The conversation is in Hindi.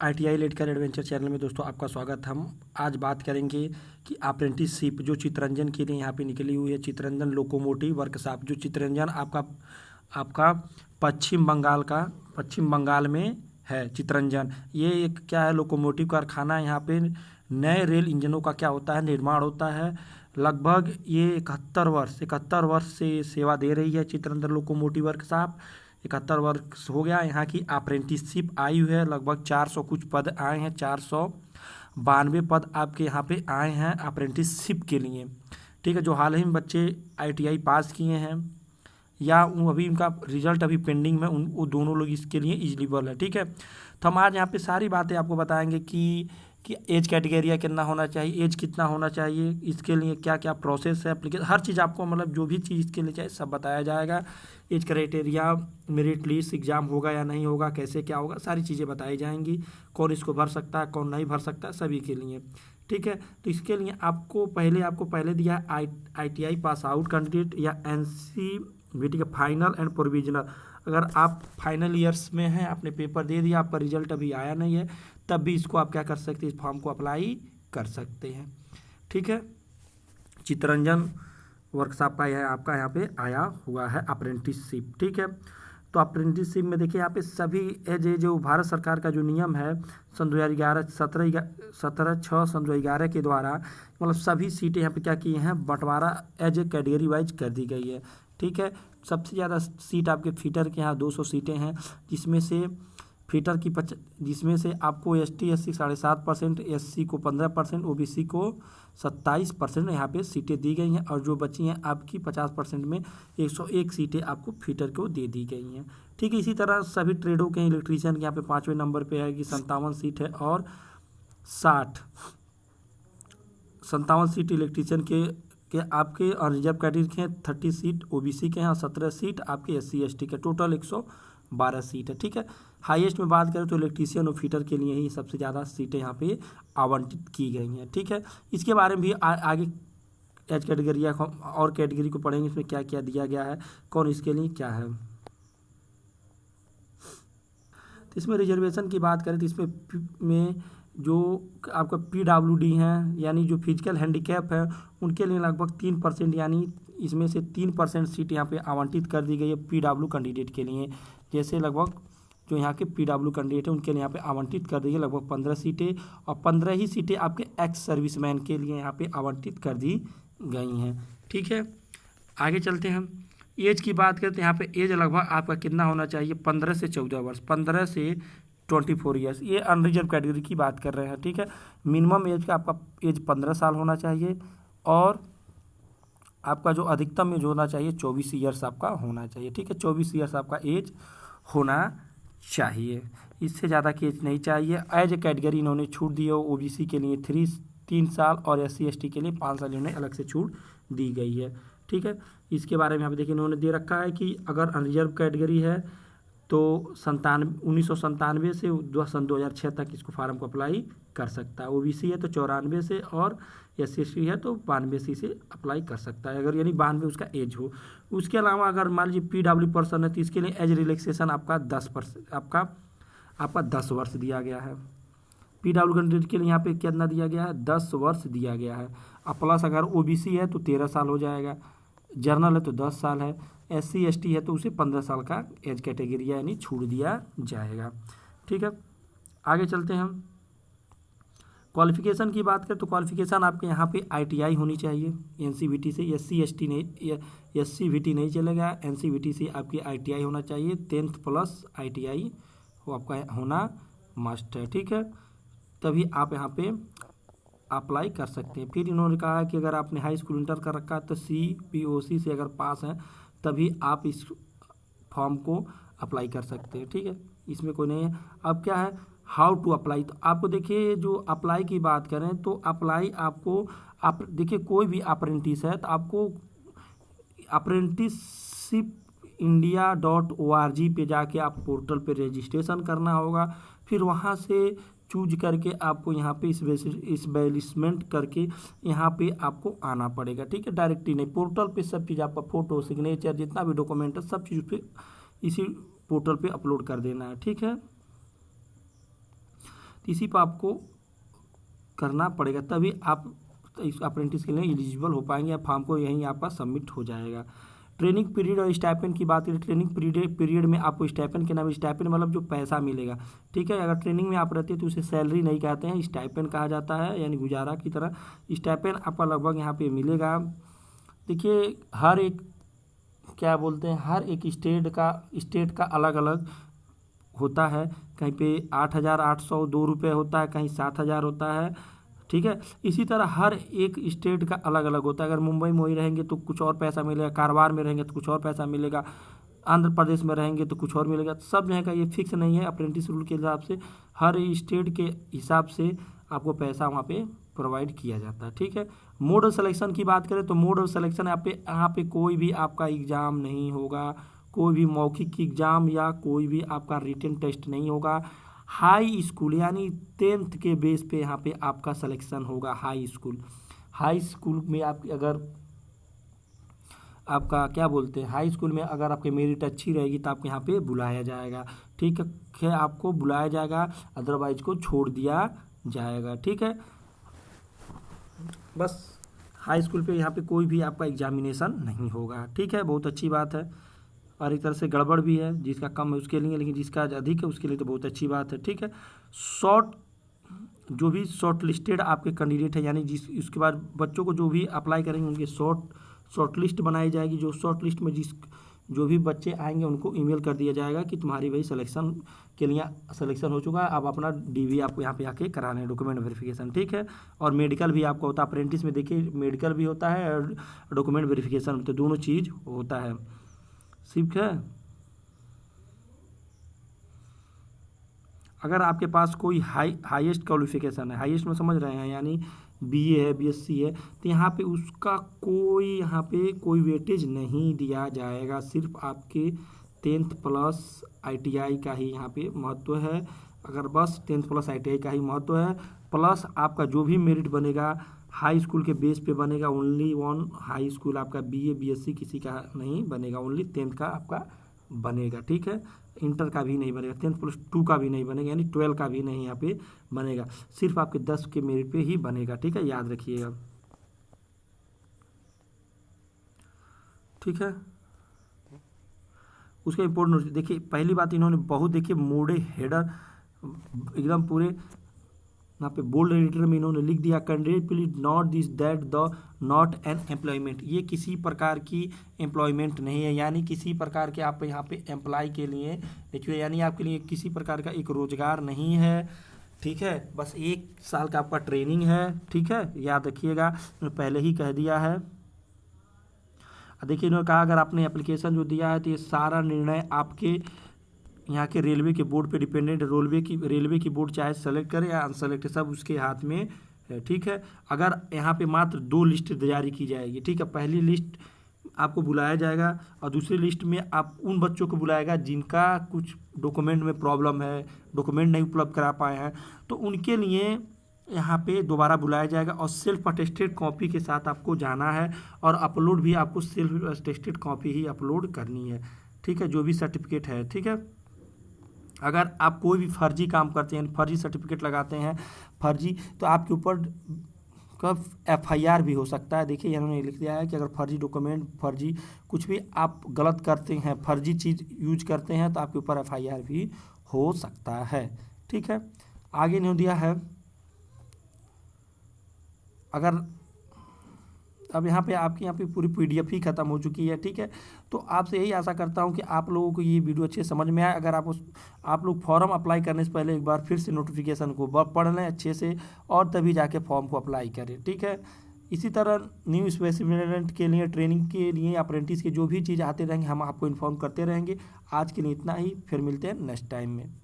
ITI लेडकर एडवेंचर चैनल में दोस्तों आपका स्वागत। हम आज बात करेंगे कि अप्रेंटिसशिप जो चितरंजन के लिए यहाँ पे निकली हुई है, चितरंजन लोकोमोटिव वर्कशॉप। जो चितरंजन आपका पश्चिम बंगाल में है। चितरंजन ये एक क्या है, लोकोमोटिव कारखाना। यहाँ पे नए रेल इंजनों का क्या होता है, निर्माण होता है। लगभग ये 71 वर्ष से सेवा दे रही है चितरंजन लोकोमोटिव वर्कशॉप। 71 वर्ष हो गया। यहाँ की अप्रेंटिसशिप आयु है लगभग 400 कुछ पद आए हैं, 492 पद आपके यहाँ पे आए हैं अप्रेंटिसशिप के लिए। ठीक है, जो हाल ही में बच्चे ITI पास किए हैं या अभी उनका रिजल्ट अभी पेंडिंग में, वो दोनों लोग इसके लिए एलिजिबल है। ठीक है, तो हम आज यहाँ पे सारी बातें आपको बताएंगे कि एज कैटेगरिया कितना होना चाहिए, एज कितना होना चाहिए, इसके लिए क्या क्या प्रोसेस है, एप्लीकेशन, हर चीज़ आपको मतलब जो भी चीज़ इसके लिए चाहिए सब बताया जाएगा। Age criteria, merit list, exam होगा या नहीं होगा, कैसे क्या होगा, सारी चीज़ें बताई जाएंगी। कौन इसको भर सकता है, कौन नहीं भर सकता, सभी के लिए। ठीक है, तो इसके लिए आपको पहले दिया है ITI पास आउट कैंडिडेट या NCVT का फाइनल एंड प्रोविजनल। अगर आप फाइनल ईयर्स में हैं, आपने पेपर दे दिया, आपका रिजल्ट अभी आया नहीं है, तब भी इसको आप क्या कर सकते हैं, इस फॉर्म को अप्लाई कर सकते हैं। ठीक है, चितरंजन वर्कशॉप का यह आपका यहाँ पे आया हुआ है अप्रेंटिसशिप। ठीक है, तो अप्रेंटिसशिप में देखिए यहाँ पे सभी एज जो भारत सरकार का जो नियम है सन 2011 17/6 सन 2011 के द्वारा, मतलब सभी सीटें यहाँ पे क्या किए हैं, बंटवारा एज ए कैटेगरी वाइज कर दी गई है। ठीक है, सबसे ज़्यादा सीट आपके फीटर के यहाँ 200 सीटें हैं, जिसमें से फीटर की जिसमें से आपको ST SC 7.5%, SC को 15%, OBC को 27% यहाँ पे सीटें दी गई हैं। और जो बची हैं आपकी 50% में 101 सीटें आपको फीटर को दे दी गई हैं। ठीक है, इसी तरह सभी ट्रेडों के इलेक्ट्रीशियन के यहाँ पे 5वें नंबर पे है कि 57 सीट है, और 57 सीट इलेक्ट्रीशियन के आपके और रिजर्व कैटेगरी के 30 सीट OBC के हैं, 17 सीट आपके SC ST के, टोटल 112 सीट है। ठीक है, हाईएस्ट में बात करें तो इलेक्ट्रीशियन और फीटर के लिए ही सबसे ज़्यादा सीटें यहाँ पे आवंटित की गई हैं। ठीक है, इसके बारे में भी आगे एज कैटेगरी और कैटेगरी को पढ़ेंगे, इसमें क्या क्या दिया गया है, कौन इसके लिए क्या है। तो इसमें रिजर्वेशन की बात करें तो इसमें जो आपका PWD हैं, यानी जो फिजिकल हैंडीकैप है, उनके लिए लगभग 3%, यानी इसमें से 3% सीट यहाँ पे आवंटित कर दी गई है PW कैंडिडेट के लिए। जैसे लगभग जो यहाँ के PW कैंडिडेट हैं उनके लिए यहाँ पे आवंटित कर दी गई लगभग 15 सीटें, और 15 ही सीटें आपके एक्स सर्विसमैन के लिए यहाँ पे आवंटित कर दी गई हैं। ठीक है, आगे चलते हैं। हम एज की बात करते हैं, यहाँ पे एज लगभग आपका कितना होना चाहिए, 15 से 14 वर्ष, 15 से 24 ईयर्स। ये अनरिजर्व कैटेगरी की बात कर रहे हैं। ठीक है, मिनिमम एज का आपका एज 15 साल होना चाहिए, और आपका जो अधिकतम एज होना चाहिए 24 ईयर्स आपका होना चाहिए। ठीक है, 24 ईयर्स आपका एज होना चाहिए, इससे ज़्यादा की एज नहीं चाहिए। एज ए कैटेगरी इन्होंने छूट दी है, OBC के लिए 3 साल और SC ST के लिए 5 साल इन्होंने अलग से छूट दी गई है। ठीक है, इसके बारे में यहाँ पे देखिए इन्होंने दे रखा है कि अगर अनरिजर्व कैटेगरी है तो 1997 से सन 2006 तक इसको फार्म को अप्लाई कर सकता है। OBC है तो 94 से, और SC ST है तो 92 से अप्लाई कर सकता है, अगर यानी 92 उसका एज हो। उसके अलावा अगर मान लीजिए PW पर्सन है तो इसके लिए एज रिलैक्सेशन आपका 10%, आपका 10 वर्ष दिया गया है। PW कैंडिडेट के लिए यहाँ पे कितना दिया गया है, 10 वर्ष दिया गया है। अब प्लस अगर OBC है तो 13 साल हो जाएगा, जर्नल है तो 10 साल है, SC ST है तो उसे 15 साल का एज कैटेगरी यानी छूट दिया जाएगा। ठीक है, आगे चलते हैं हम। क्वालिफिकेशन की बात करें तो क्वालिफिकेशन आपके यहाँ पे ITI होनी चाहिए, NCVT से। SC ST नहीं, SCVT नहीं चलेगा, NCVT से आपकी ITI होना चाहिए, 10th प्लस ITI वो आपका होना मस्ट है। ठीक है, तभी आप यहाँ पे अप्लाई कर सकते हैं। फिर इन्होंने कहा है कि अगर आपने हाई स्कूल इंटर कर रखा है तो CPOC से अगर पास हैं तभी आप इस फॉर्म को अप्लाई कर सकते हैं। ठीक है, इसमें कोई नहीं है। अब क्या है, हाउ टू अप्लाई। तो आपको देखिए जो अप्लाई की बात करें तो अप्लाई आपको, आप देखिए कोई भी अप्रेंटिस है तो आपको apprenticeshipindia.org पे जाके आप पोर्टल पे रजिस्ट्रेशन करना होगा। फिर वहाँ से चूज करके आपको यहाँ पे इस्टेब्लिशमेंट करके यहाँ पे आपको आना पड़ेगा। ठीक है, डायरेक्टली नहीं, पोर्टल पे सब चीज़ आपका फ़ोटो, सिग्नेचर, जितना भी डॉक्यूमेंट है सब चीज़ पे इसी पोर्टल पे अपलोड कर देना है। ठीक है, तो इसी पर आपको करना पड़ेगा, तभी आप इस अप्रेंटिस के लिए एलिजिबल हो पाएंगे। या फॉर्म को यहीं आपका सबमिट हो जाएगा। ट्रेनिंग पीरियड और स्टाइपेंड की बात करें, ट्रेनिंग पीरियड में आपको स्टाइपेंड के नाम, स्टाइपेंड मतलब जो पैसा मिलेगा, ठीक है। अगर ट्रेनिंग में आप रहते हैं तो उसे सैलरी नहीं कहते हैं, स्टाइपेंड कहा जाता है, यानी गुजारा की तरह। स्टाइपेंड आपका लगभग यहाँ पे मिलेगा। देखिए हर एक क्या बोलते हैं, हर एक स्टेट का अलग अलग होता है। कहीं पे 8,802 रुपये होता है, कहीं 7,000 होता है, ठीक है। इसी तरह हर एक स्टेट का अलग अलग होता है। अगर मुंबई में ही रहेंगे तो कुछ और पैसा मिलेगा, कारवार में रहेंगे तो कुछ और पैसा मिलेगा, आंध्र प्रदेश में रहेंगे तो कुछ और मिलेगा। सब जगह का ये फिक्स नहीं है। अप्रेंटिस रूल के हिसाब से हर स्टेट के हिसाब से आपको पैसा वहाँ पे प्रोवाइड किया जाता है, ठीक है। मोड ऑफ सिलेक्शन की बात करें तो मोड ऑफ सिलेक्शन यहाँ पे कोई भी आपका एग्ज़ाम नहीं होगा, कोई भी मौखिक एग्ज़ाम या कोई भी आपका रिटन टेस्ट नहीं होगा। हाई स्कूल यानी 10th के बेस पे यहाँ पे आपका सिलेक्शन होगा। हाई स्कूल में आप अगर आपका क्या बोलते हैं, हाई स्कूल में अगर आपकी मेरिट अच्छी रहेगी तो आपको यहाँ पे बुलाया जाएगा, ठीक है। आपको बुलाया जाएगा, अदरवाइज को छोड़ दिया जाएगा, ठीक है। बस हाई स्कूल पे यहाँ पे कोई भी आपका एग्जामिनेशन नहीं होगा, ठीक है। बहुत अच्छी बात है। और एक तरह से गड़बड़ भी है, जिसका कम है उसके लिए, लेकिन जिसका अधिक है उसके लिए तो बहुत अच्छी बात है, ठीक है। जो भी शॉर्ट लिस्टेड आपके कैंडिडेट है, यानी उसके बाद बच्चों को जो भी अप्लाई करेंगे उनके शॉर्ट लिस्ट बनाई जाएगी। जो शॉर्ट लिस्ट में जो भी बच्चे आएंगे उनको ईमेल कर दिया जाएगा कि तुम्हारी भाई सिलेक्शन के लिए सिलेक्शन हो चुका है, अब अपना DV आपको यहाँ पे आके कराना है, डॉक्यूमेंट वेरिफिकेशन, ठीक है। और मेडिकल भी आपको होता है। अप्रेंटिस में देखिए मेडिकल भी होता है और डॉक्यूमेंट वेरिफिकेशन, तो दोनों चीज़ होता है, ठीक है। अगर आपके पास कोई हाईएस्ट क्वालिफिकेशन है, हाईएस्ट में समझ रहे हैं, यानी BA है, BSc है, तो यहाँ पे उसका कोई वेटेज नहीं दिया जाएगा। सिर्फ आपके 10th प्लस ITI का ही यहाँ पे महत्व है। अगर बस 10th प्लस ITI का ही महत्व है, प्लस आपका जो भी मेरिट बनेगा हाई स्कूल के बेस पे बनेगा। ओनली वन हाई स्कूल आपका BA BSc किसी का नहीं बनेगा, ओनली 10th का आपका बनेगा, ठीक है। इंटर का भी नहीं बनेगा, 10+2 का भी नहीं बनेगा, यानी 12 का भी नहीं यहाँ पे बनेगा। सिर्फ आपके 10 के मेरिट पे ही बनेगा, ठीक है, याद रखिएगा, ठीक है। उसका इम्पोर्टेंट नोटिस देखिए, पहली बात इन्होंने बहुत देखिए मोड़े हेडर एकदम पूरे यहाँ पे बोल्ड एडिटर में इन्होंने लिख दिया, candidate please not this that the not an employment. ये किसी प्रकार की एम्प्लॉयमेंट नहीं है, यानी किसी प्रकार के आप यहाँ पे एम्प्लॉय के लिए देखिए, यानी आपके लिए किसी प्रकार का एक रोजगार नहीं है, ठीक है। बस 1 साल का आपका ट्रेनिंग है, ठीक है, याद रखिएगा, पहले ही कह दिया है। देखिए इन्होंने कहा अगर आपने एप्लीकेशन जो दिया है तो ये सारा निर्णय आपके यहाँ के रेलवे के बोर्ड पे डिपेंडेंट, रेलवे की बोर्ड चाहे सेलेक्ट करे या अनसेलेक्ट, सब उसके हाथ में है, ठीक है। अगर यहाँ पे मात्र 2 लिस्ट जारी की जाएगी, ठीक है। पहली लिस्ट आपको बुलाया जाएगा और दूसरी लिस्ट में आप उन बच्चों को बुलाएगा जिनका कुछ डॉक्यूमेंट में प्रॉब्लम है, डॉक्यूमेंट नहीं उपलब्ध करा पाए हैं, तो उनके लिए यहाँ पे दोबारा बुलाया जाएगा और सेल्फ अटेस्टेड कॉपी के साथ आपको जाना है और अपलोड भी आपको सेल्फ अटेस्टेड कॉपी ही अपलोड करनी है, ठीक है, जो भी सर्टिफिकेट है, ठीक है। अगर आप कोई भी फर्जी काम करते हैं, फर्जी सर्टिफिकेट लगाते हैं, तो आपके ऊपर कब FIR भी हो सकता है। देखिए इन्होंने लिख दिया है कि अगर फर्जी डॉक्यूमेंट, फर्जी कुछ भी आप गलत करते हैं, फर्जी चीज़ यूज करते हैं, तो आपके ऊपर FIR भी हो सकता है, ठीक है। आगे इन्होंने दिया है अगर अब यहाँ पे आपकी यहाँ पे पूरी PDF ही ख़त्म हो चुकी है, ठीक है। तो आपसे यही आशा करता हूँ कि आप लोगों को ये वीडियो अच्छे समझ में आए। अगर आप लोग फॉर्म अप्लाई करने से पहले एक बार फिर से नोटिफिकेशन को पढ़ लें अच्छे से और तभी जाके फॉर्म को अप्लाई करें, ठीक है। इसी तरह न्यू स्पेसिमेंट के लिए, ट्रेनिंग के लिए, अप्रेंटिस के जो भी चीज़ आते रहेंगे हम आपको इन्फॉर्म करते रहेंगे। आज के लिए इतना ही, फिर मिलते हैं नेक्स्ट टाइम में।